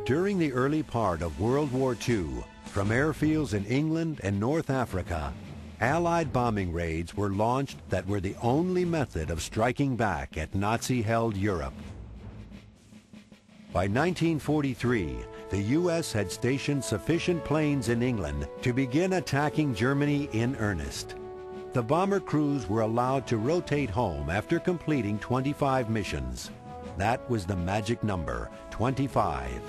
During the early part of World War II, from airfields in England and North Africa, Allied bombing raids were launched that were the only method of striking back at Nazi-held Europe. By 1943, the U.S. had stationed sufficient planes in England to begin attacking Germany in earnest. The bomber crews were allowed to rotate home after completing 25 missions. That was the magic number, 25.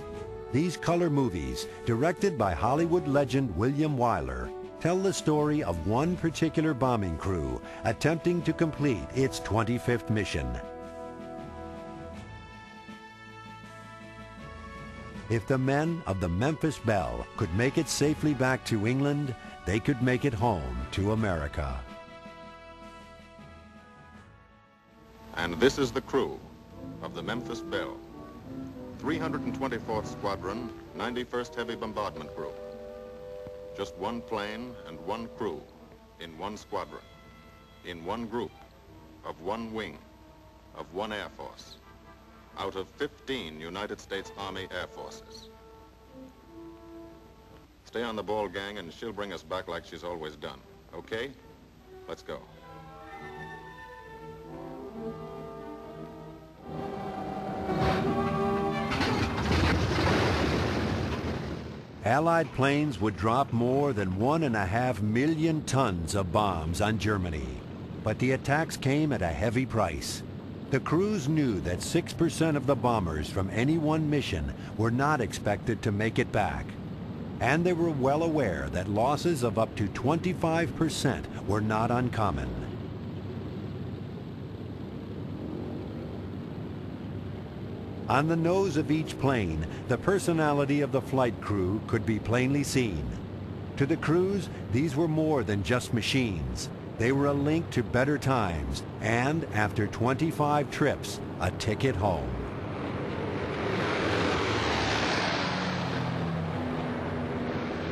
These color movies, directed by Hollywood legend William Wyler, tell the story of one particular bombing crew attempting to complete its 25th mission. If the men of the Memphis Belle could make it safely back to England, they could make it home to America. And this is the crew of the Memphis Belle, 324th Squadron, 91st Heavy Bombardment Group. Just one plane and one crew in one squadron, in one group, of one wing, of one Air Force, out of 15 United States Army Air Forces. Stay on the ball, gang, and she'll bring us back like she's always done. Okay? Let's go. Allied planes would drop more than 1.5 million tons of bombs on Germany. But the attacks came at a heavy price. The crews knew that 6% of the bombers from any one mission were not expected to make it back. And they were well aware that losses of up to 25% were not uncommon. On the nose of each plane, the personality of the flight crew could be plainly seen. To the crews, these were more than just machines. They were a link to better times, and after 25 trips, a ticket home.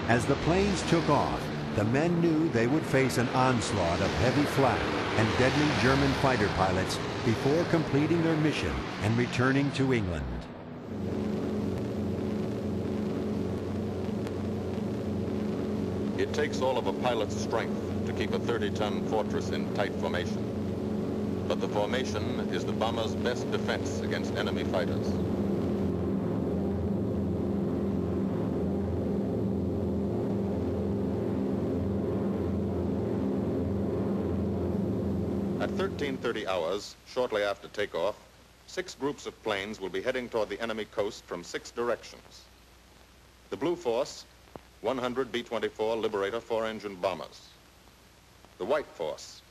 As the planes took off, the men knew they would face an onslaught of heavy flak and deadly German fighter pilots before completing their mission and returning to England. It takes all of a pilot's strength to keep a 30-ton fortress in tight formation. But the formation is the bomber's best defense against enemy fighters. At 13:30 hours, shortly after takeoff, 6 groups of planes will be heading toward the enemy coast from 6 directions. The Blue Force, 100 B-24 Liberator 4-engine bombers. The White Force,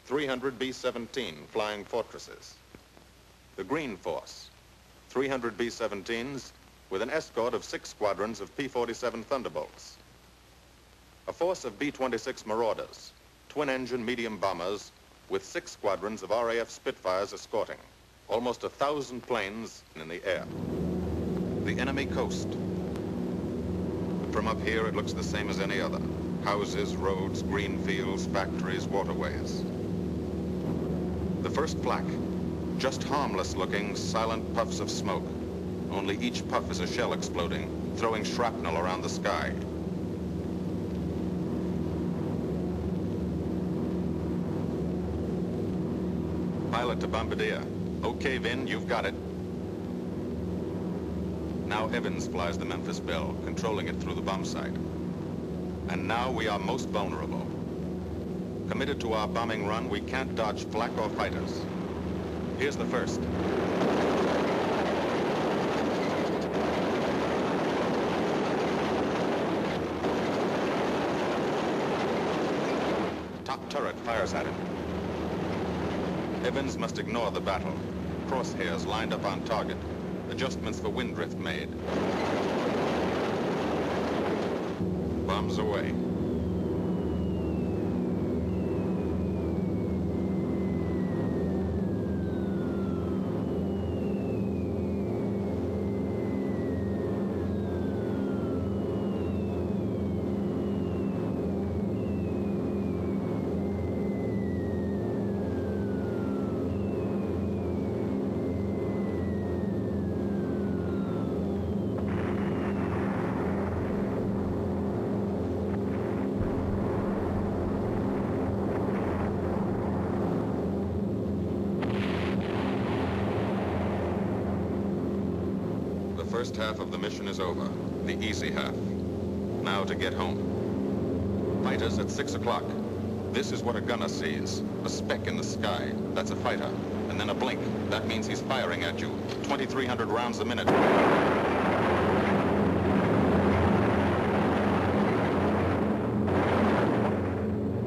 300 B-17 Flying Fortresses. The Green Force, 300 B-17s with an escort of 6 squadrons of P-47 Thunderbolts. A force of B-26 Marauders, twin-engine medium bombers with 6 squadrons of RAF Spitfires escorting. Almost 1,000 planes in the air. The enemy coast. From up here, it looks the same as any other. Houses, roads, green fields, factories, waterways. The first flak, just harmless-looking, silent puffs of smoke. Only each puff is a shell exploding, throwing shrapnel around the sky. Pilot to bombardier. Okay, Vin, you've got it. Now Evans flies the Memphis Belle, controlling it through the bomb sight. And now we are most vulnerable. Committed to our bombing run, we can't dodge flak or fighters. Here's the first. Top turret fires at him. Evans must ignore the battle. Crosshairs lined up on target. Adjustments for wind drift made. Bombs away. first half of the mission is over, the easy half. Now to get home. Fighters at 6 o'clock. This is what a gunner sees. A speck in the sky. That's a fighter. And then a blink. That means he's firing at you. 2,300 rounds a minute.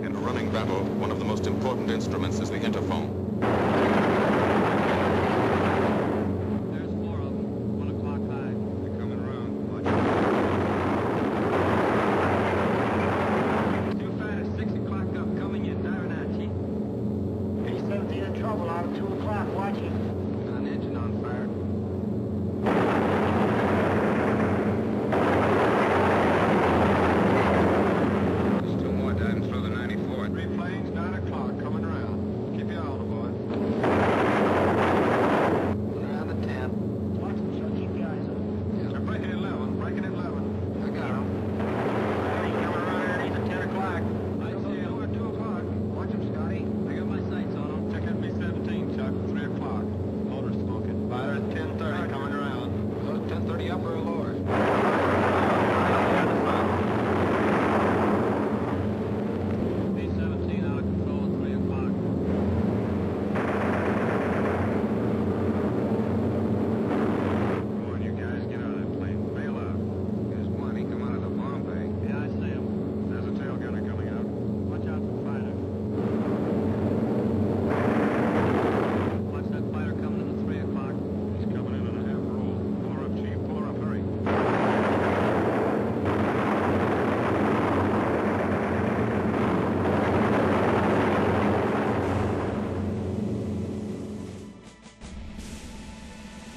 In a running battle, one of the most important instruments is the interphone.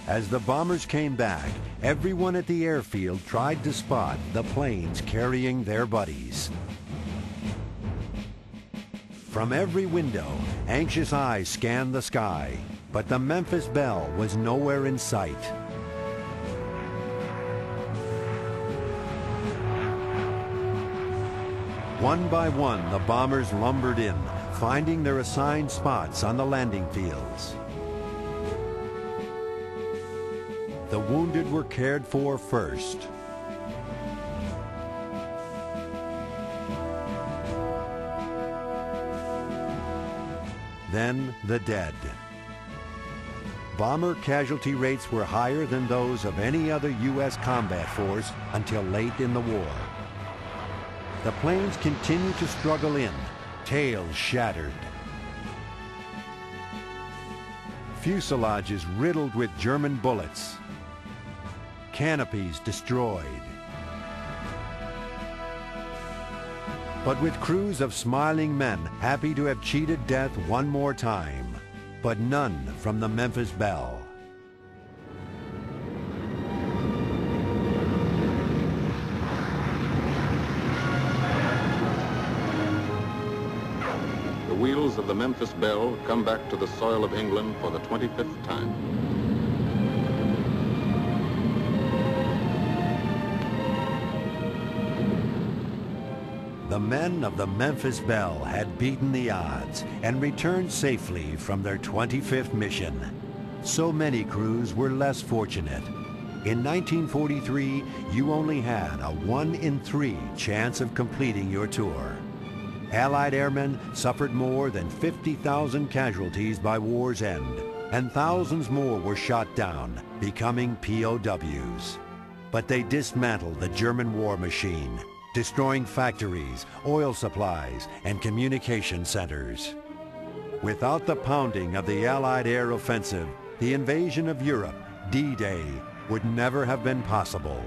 As the bombers came back, everyone at the airfield tried to spot the planes carrying their buddies. From every window, anxious eyes scanned the sky, but the Memphis Belle was nowhere in sight. One by one, the bombers lumbered in, finding their assigned spots on the landing fields. The wounded were cared for first. Then the dead. Bomber casualty rates were higher than those of any other U.S. combat force until late in the war. The planes continued to struggle in, tails shattered. Fuselages riddled with German bullets. Canopies destroyed. But with crews of smiling men happy to have cheated death one more time, but none from the Memphis Belle. The wheels of the Memphis Belle come back to the soil of England for the 25th time. The men of the Memphis Belle had beaten the odds and returned safely from their 25th mission. So many crews were less fortunate. In 1943, you only had a 1 in 3 chance of completing your tour. Allied airmen suffered more than 50,000 casualties by war's end, and thousands more were shot down, becoming POWs. But they dismantled the German war machine, destroying factories, oil supplies, and communication centers. Without the pounding of the Allied air offensive, the invasion of Europe, D-Day, would never have been possible.